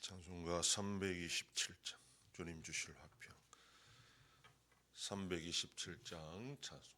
찬송가 327장 주님 주실 화평 327장 찬송.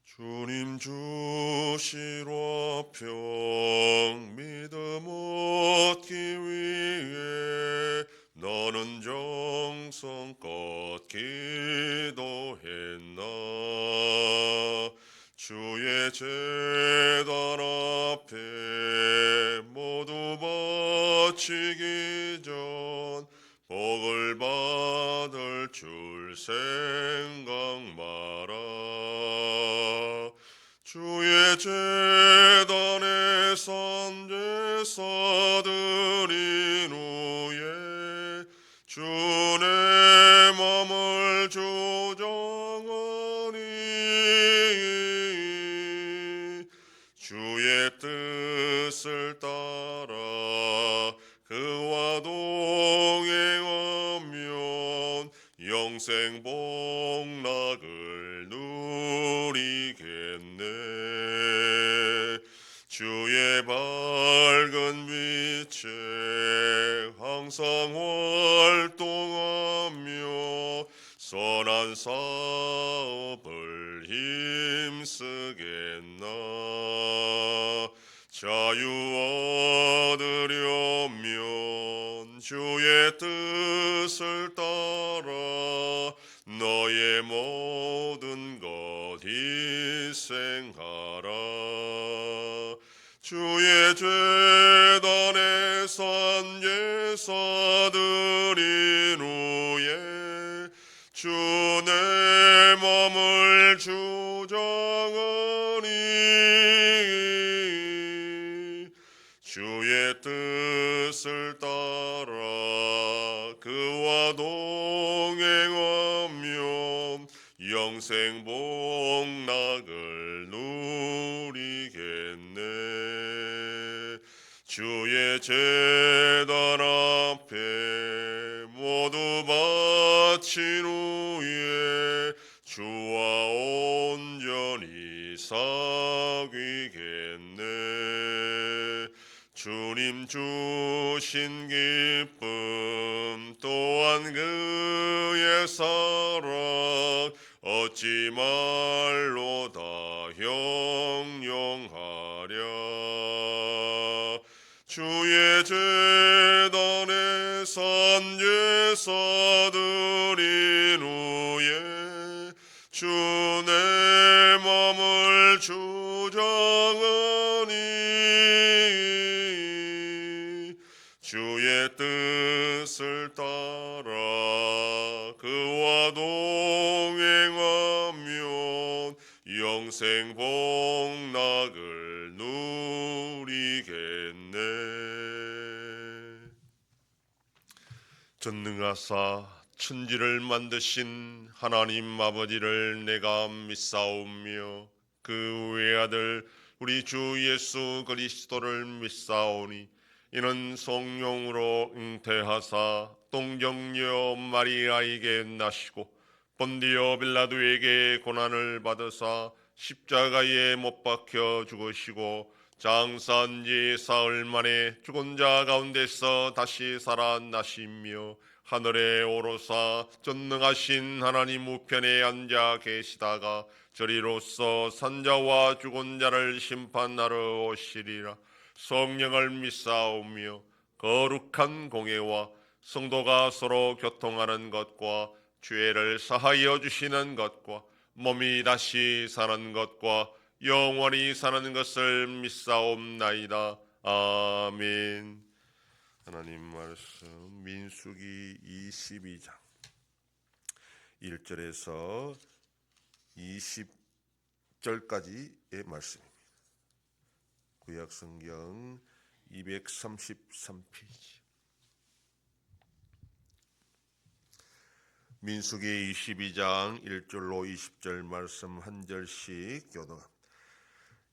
주님 주실 화평 믿음 얻기 위해 너는 정성껏 기도했나. 주의 제단 앞에 모두 바치기 전 복을 받을 줄 생각 마라. 주의 제단에 산제사 드린 후에 주의 맘을 조정하니 주의 뜻을 따라 그와 동행하면 영생 복락을 누리겠네. 주의 밝은 빛에 항상 활동하며 선한 사업을 힘쓰겠나. 자유 얻으려면 주의 뜻을 따라 너의 모든 것 희생하라. 주의 제단에 산제사 드린 후에 주 내 맘을 주장하니 주의 뜻을 따라 그와 동행하면 영생 복락을 누리겠네. 주의 제단 앞에 모두 바친 후에 주와 온전히 사귀겠네. 주님 주신 기쁨 또한 그의 사랑 어찌 말로 다 형용하랴. 주의 제단에 산제사 드린 후에 주 내 맘을 주장하니 주의 뜻을 따라 그와 동행하면 영생 복락을 누리겠네. 전능하사 천지를 만드신 하나님 아버지를 내가 믿사오며 그 외아들 우리 주 예수 그리스도를 믿사오니 이는 성령으로 잉태하사 동정녀 마리아에게 나시고 본디오 빌라도에게 고난을 받으사 십자가에 못 박혀 죽으시고 장사한 지 사흘 만에 죽은 자 가운데서 다시 살아나시며 하늘에 오르사 전능하신 하나님 우편에 앉아 계시다가 저리로서 산자와 죽은 자를 심판하러 오시리라. 성령을 믿사오며 거룩한 공예와 성도가 서로 교통하는 것과 죄를 사하여 주시는 것과 몸이 다시 사는 것과 영원히 사는 것을 믿사옵나이다. 아멘. 하나님 말씀 민수기 22장 1절에서 20절까지의 말씀입니다. 구약성경 233페이지. 민수기 22장 1절로 20절 말씀 한 절씩 교독합니다.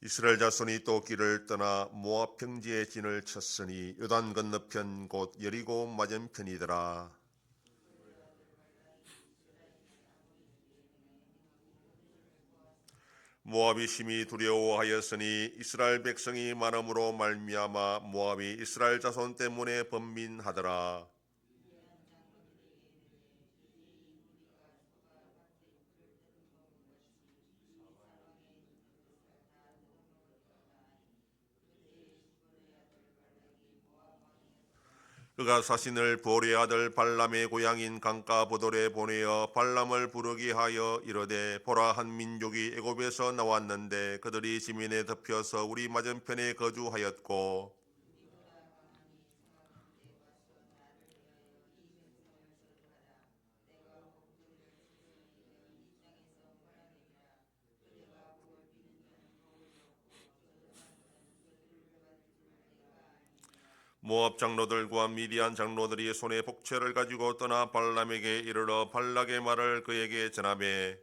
이스라엘 자손이 또 길을 떠나 모압 평지에 진을 쳤으니 요단 건너편 곧 여리고 맞은편이더라. 모압이 심히 두려워하였으니 이스라엘 백성이 많음으로 말미암아 모압이 이스라엘 자손 때문에 번민하더라. 그가 사신을 보레 아들 발람의 고향인 강가 보돌에 보내어 발람을 부르게 하여 이르되 보라 한 민족이 애굽에서 나왔는데 그들이 지면에 덮여서 우리 맞은편에 거주하였고 모압 장로들과 미디안 장로들이 손에 복채를 가지고 떠나 발람에게 이르러 발락의 말을 그에게 전하매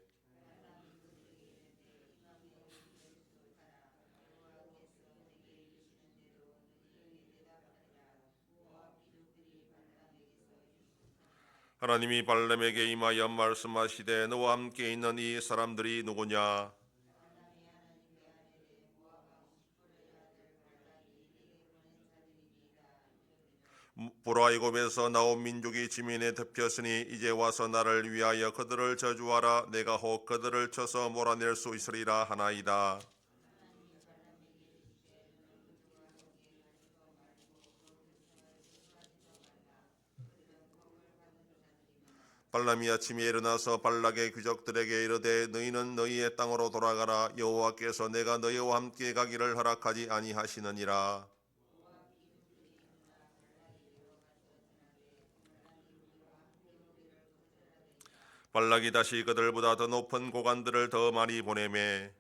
하나님이 발람에게 임하여 말씀하시되 너와 함께 있는 이 사람들이 누구냐? 보라 애굽에서 나온 민족이 지면에 덮였으니 이제 와서 나를 위하여 그들을 저주하라. 내가 혹 그들을 쳐서 몰아낼 수 있으리라 하나이다. 발람이 아침에 일어나서 발락의 귀족들에게 이르되 너희는 너희의 땅으로 돌아가라. 여호와께서 내가 너희와 함께 가기를 허락하지 아니하시느니라. 발락이 다시 그들보다 더 높은 고관들을 더 많이 보내매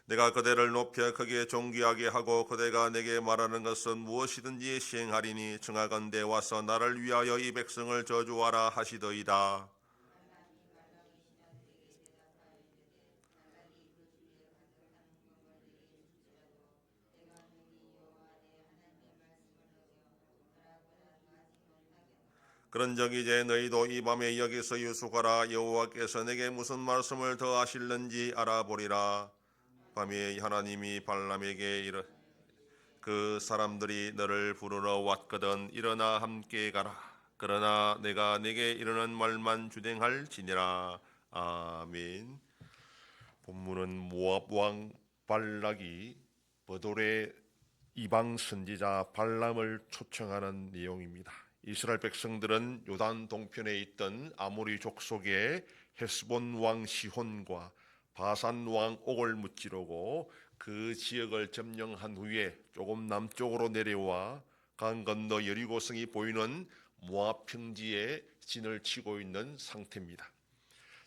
내가 그대를 높여 크게 존귀하게 하고 그대가 내게 말하는 것은 무엇이든지 시행하리니 청하건대 와서 나를 위하여 이 백성을 저주하라 하시더이다. 그런즉 이제 너희도 이 밤에 여기서 유숙하라. 여호와께서 내게 무슨 말씀을 더 하실는지 알아보리라. 밤에 하나님이 발람에게 이르 그 사람들이 너를 부르러 왔거든 일어나 함께 가라. 그러나 내가 내게 이르는 말만 주댕할지니라. 아멘. 본문은 모압 왕 발락이 버돌의 이방 선지자 발람을 초청하는 내용입니다. 이스라엘 백성들은 요단 동편에 있던 아모리 족속의 헤스본 왕 시혼과 바산 왕 옥을 무찌르고 그 지역을 점령한 후에 조금 남쪽으로 내려와 강 건너 여리고성이 보이는 모압 평지에 진을 치고 있는 상태입니다.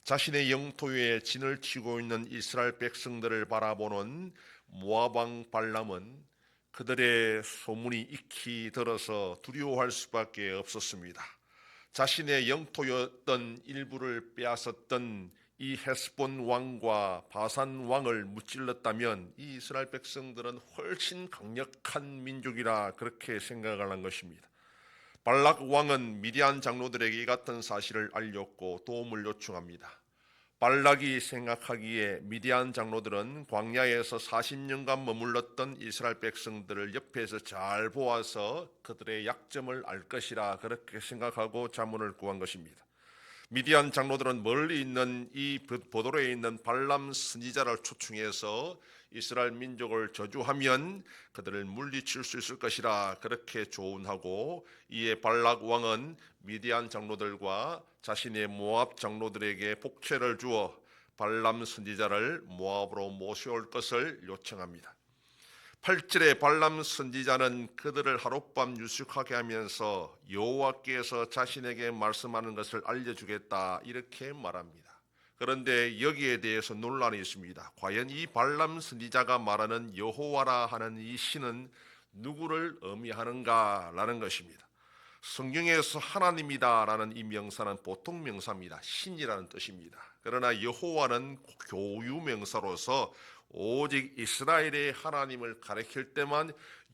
자신의 영토에 진을 치고 있는 이스라엘 백성들을 바라보는 모압 왕 발람은 그들의 소문이 익히 들어서 두려워할 수밖에 없었습니다. 자신의 영토였던 일부를 빼앗았던 이 헤스본 왕과 바산 왕을 무찔렀다면 이 이스라엘 백성들은 훨씬 강력한 민족이라 그렇게 생각을 한 것입니다. 발락 왕은 미디안 장로들에게 이 같은 사실을 알렸고 도움을 요청합니다. 발락이 생각하기에 미디안 장로들은 광야에서 40년간 머물렀던 이스라엘 백성들을 옆에서 잘 보아서 그들의 약점을 알 것이라 그렇게 생각하고 자문을 구한 것입니다. 미디안 장로들은 멀리 있는 이 보돌에 있는 발람 선지자를 초청해서 이스라엘 민족을 저주하면 그들을 물리칠 수 있을 것이라 그렇게 조언하고, 이에 발락 왕은 미디안 장로들과 자신의 모압 장로들에게 복채를 주어 발람 선지자를 모압으로 모셔올 것을 요청합니다. 8절에 발람 선지자는 그들을 하룻밤 유숙하게 하면서 여호와께서 자신에게 말씀하는 것을 알려주겠다 이렇게 말합니다. 그런데 여기에 대해서 논란이 있습니다. 과연 이 발람 선지자가 말하는 여호와라 하는 이 신은 누구를 의미하는가라는 것입니다. 성경에서 하나님이다라는 이 명사는 보통 명사입니다. 신이라는 뜻입니다. 그러나 여호와는 교유명사로서 오직 이스라엘의 하나님을 가리킬 때만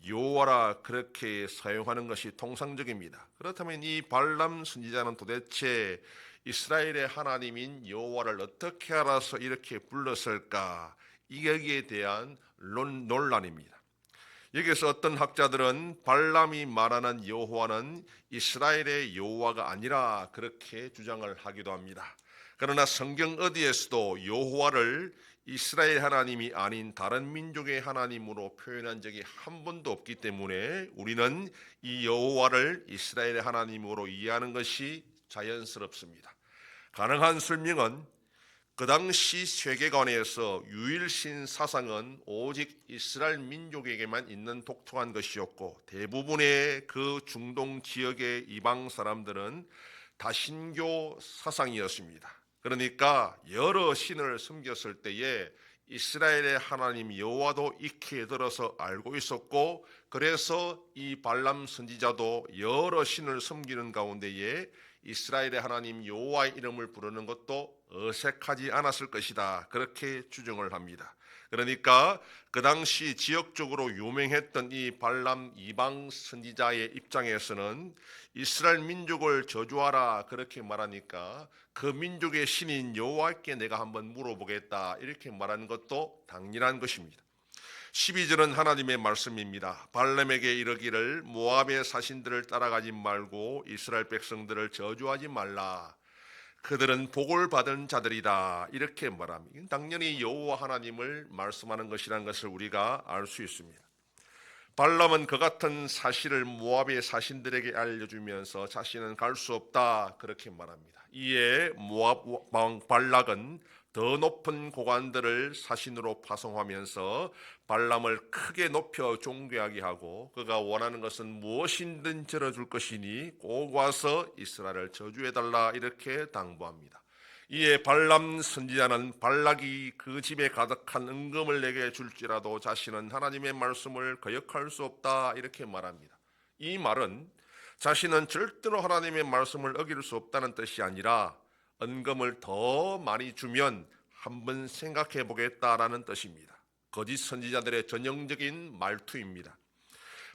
여호와라 그렇게 사용하는 것이 통상적입니다. 그렇다면 이 발람 선지자는 도대체 이스라엘의 하나님인 여호와를 어떻게 알아서 이렇게 불렀을까? 여기에 대한 논란입니다. 여기서 어떤 학자들은 발람이 말하는 여호와는 이스라엘의 여호와가 아니라 그렇게 주장을 하기도 합니다. 그러나 성경 어디에서도 여호와를 이스라엘 하나님이 아닌 다른 민족의 하나님으로 표현한 적이 한 번도 없기 때문에 우리는 이 여호와를 이스라엘의 하나님으로 이해하는 것이 자연스럽습니다. 가능한 설명은 그 당시 세계관에서 유일신 사상은 오직 이스라엘 민족에게만 있는 독특한 것이었고, 대부분의 그 중동 지역의 이방 사람들은 다신교 사상이었습니다. 그러니까 여러 신을 섬겼을 때에 이스라엘의 하나님 여호와도 익히 들어서 알고 있었고, 그래서 이 발람 선지자도 여러 신을 섬기는 가운데에 이스라엘의 하나님 여호와의 이름을 부르는 것도 어색하지 않았을 것이다, 그렇게 추정을 합니다. 그러니까 그 당시 지역적으로 유명했던 이 발람 이방 선지자의 입장에서는 이스라엘 민족을 저주하라 그렇게 말하니까 그 민족의 신인 여호와께 내가 한번 물어보겠다 이렇게 말하는 것도 당연한 것입니다. 12절은 하나님의 말씀입니다. 발람에게 이르기를 모압의 사신들을 따라가지 말고 이스라엘 백성들을 저주하지 말라. 그들은 복을 받은 자들이다. 이렇게 말합니다. 당연히 여호와 하나님을 말씀하는 것이라는 것을 우리가 알 수 있습니다. 발람은 그 같은 사실을 모압의 사신들에게 알려주면서 자신은 갈 수 없다 그렇게 말합니다. 이에 모압 왕 발락은 더 높은 고관들을 사신으로 파송하면서 발람을 크게 높여 존귀하게 하고 그가 원하는 것은 무엇이든 들어줄 것이니 꼭 와서 이스라엘을 저주해달라 이렇게 당부합니다. 이에 발람 선지자는 발락이 그 집에 가득한 은금을 내게 줄지라도 자신은 하나님의 말씀을 거역할 수 없다 이렇게 말합니다. 이 말은 자신은 절대로 하나님의 말씀을 어길 수 없다는 뜻이 아니라 은금을 더 많이 주면 한번 생각해 보겠다라는 뜻입니다. 거짓 선지자들의 전형적인 말투입니다.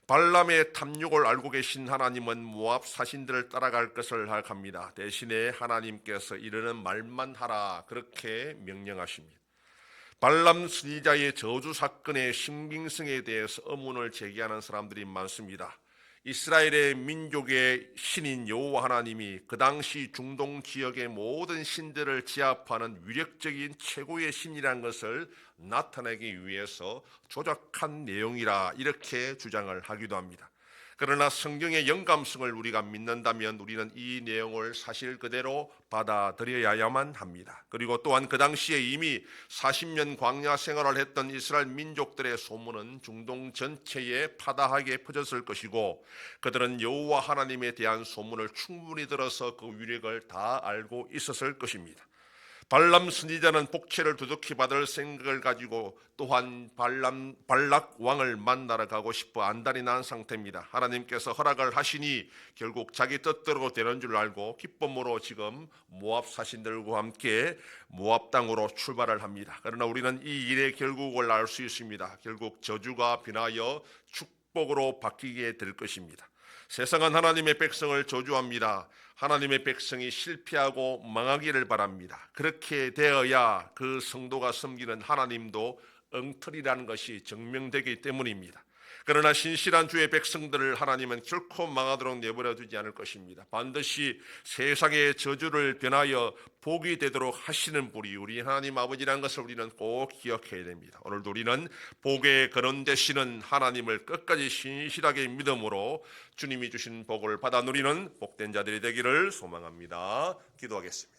발람의 탐욕을 알고 계신 하나님은 모압 사신들을 따라갈 것을 합니다. 대신에 하나님께서 이르는 말만 하라 그렇게 명령하십니다. 발람 선지자의 저주 사건의 신빙성에 대해서 의문을 제기하는 사람들이 많습니다. 이스라엘의 민족의 신인 여호와 하나님이 그 당시 중동 지역의 모든 신들을 제압하는 위력적인 최고의 신이라는 것을 나타내기 위해서 조작한 내용이라 이렇게 주장을 하기도 합니다. 그러나 성경의 영감성을 우리가 믿는다면 우리는 이 내용을 사실 그대로 받아들여야만 합니다. 그리고 또한 그 당시에 이미 40년 광야 생활을 했던 이스라엘 민족들의 소문은 중동 전체에 파다하게 퍼졌을 것이고 그들은 여호와 하나님에 대한 소문을 충분히 들어서 그 위력을 다 알고 있었을 것입니다. 발람 선지자는 복채를 두둑히 받을 생각을 가지고 또한 발락 왕을 만나러 가고 싶어 안달이 난 상태입니다. 하나님께서 허락을 하시니 결국 자기 뜻대로 되는 줄 알고 기쁨으로 지금 모압 사신들과 함께 모압 땅으로 출발을 합니다. 그러나 우리는 이 일의 결국을 알 수 있습니다. 결국 저주가 변하여 축복으로 바뀌게 될 것입니다. 세상은 하나님의 백성을 저주합니다. 하나님의 백성이 실패하고 망하기를 바랍니다. 그렇게 되어야 그 성도가 섬기는 하나님도 엉터리라는 것이 증명되기 때문입니다. 그러나 신실한 주의 백성들을 하나님은 결코 망하도록 내버려 두지 않을 것입니다. 반드시 세상의 저주를 변하여 복이 되도록 하시는 분이 우리 하나님 아버지라는 것을 우리는 꼭 기억해야 됩니다. 오늘도 우리는 복의 근원 되시는 하나님을 끝까지 신실하게 믿음으로 주님이 주신 복을 받아 누리는 복된 자들이 되기를 소망합니다. 기도하겠습니다.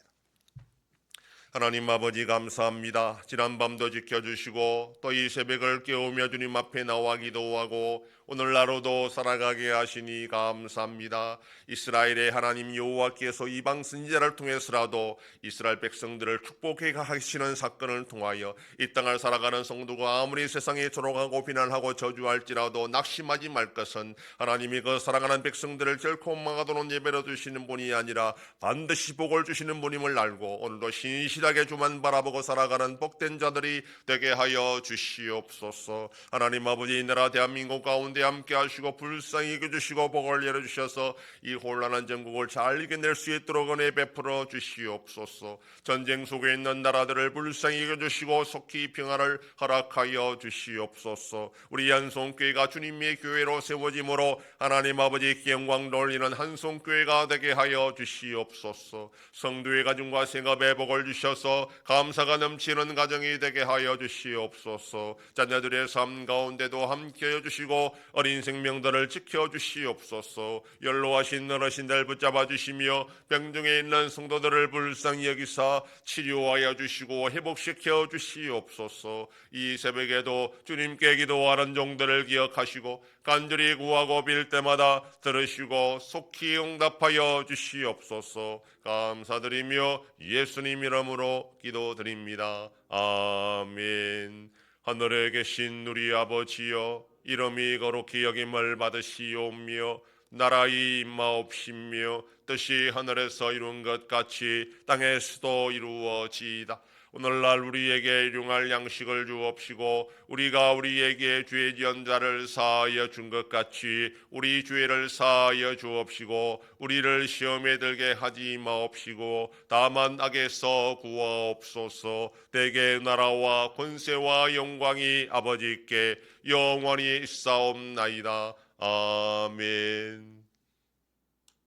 하나님 아버지 감사합니다. 지난밤도 지켜주시고 또 이 새벽을 깨우며 주님 앞에 나와 기도하고 오늘날로도 살아가게 하시니 감사합니다. 이스라엘의 하나님 여호와께서 이방 선지자를 통해서라도 이스라엘 백성들을 축복해 하시는 사건을 통하여 이 땅을 살아가는 성도가 아무리 세상에 조롱하고 비난하고 저주할지라도 낙심하지 말 것은 하나님이 그 사랑하는 백성들을 결코 망하도록 내버려 두시는 분이 아니라 반드시 복을 주시는 분임을 알고 오늘도 신실하게 주만 바라보고 살아가는 복된 자들이 되게 하여 주시옵소서. 하나님 아버지, 이 나라 대한민국 가운데 함께 하시고 불쌍히 여겨주시고 복을 내려주셔서 이 혼란한 전국을 잘 이겨낼 수 있도록 은혜 베풀어 주시옵소서. 전쟁 속에 있는 나라들을 불쌍히 여겨주시고 속히 평화를 허락하여 주시옵소서. 우리 한송교회가 주님의 교회로 세워짐으로 하나님 아버지 영광 돌리는 한송교회가 되게 하여 주시옵소서. 성도의 가정과 생업에 복을 주셔서 감사가 넘치는 가정이 되게 하여 주시옵소서. 자녀들의 삶 가운데도 함께 해주시고 어린 생명들을 지켜주시옵소서. 연로하신 어르신들 붙잡아 주시며 병중에 있는 성도들을 불쌍히 여기사 치료하여 주시고 회복시켜 주시옵소서. 이 새벽에도 주님께 기도하는 종들을 기억하시고 간절히 구하고 빌 때마다 들으시고 속히 응답하여 주시옵소서. 감사드리며 예수님 이름으로 기도드립니다. 아멘. 하늘에 계신 우리 아버지여, 이름이 거룩히 여김을 받으시오며 나라의 임하옵시며 뜻이 하늘에서 이룬 것 같이 땅에서도 이루어지이다. 오늘날 우리에게 일용할 양식을 주옵시고 우리가 우리에게 죄 지은 자를 사하여 준 것 같이 우리 죄를 사하여 주옵시고 우리를 시험에 들게 하지 마옵시고 다만 악에서 구하옵소서. 대개 나라와 권세와 영광이 아버지께 영원히 있사옵나이다. 아멘.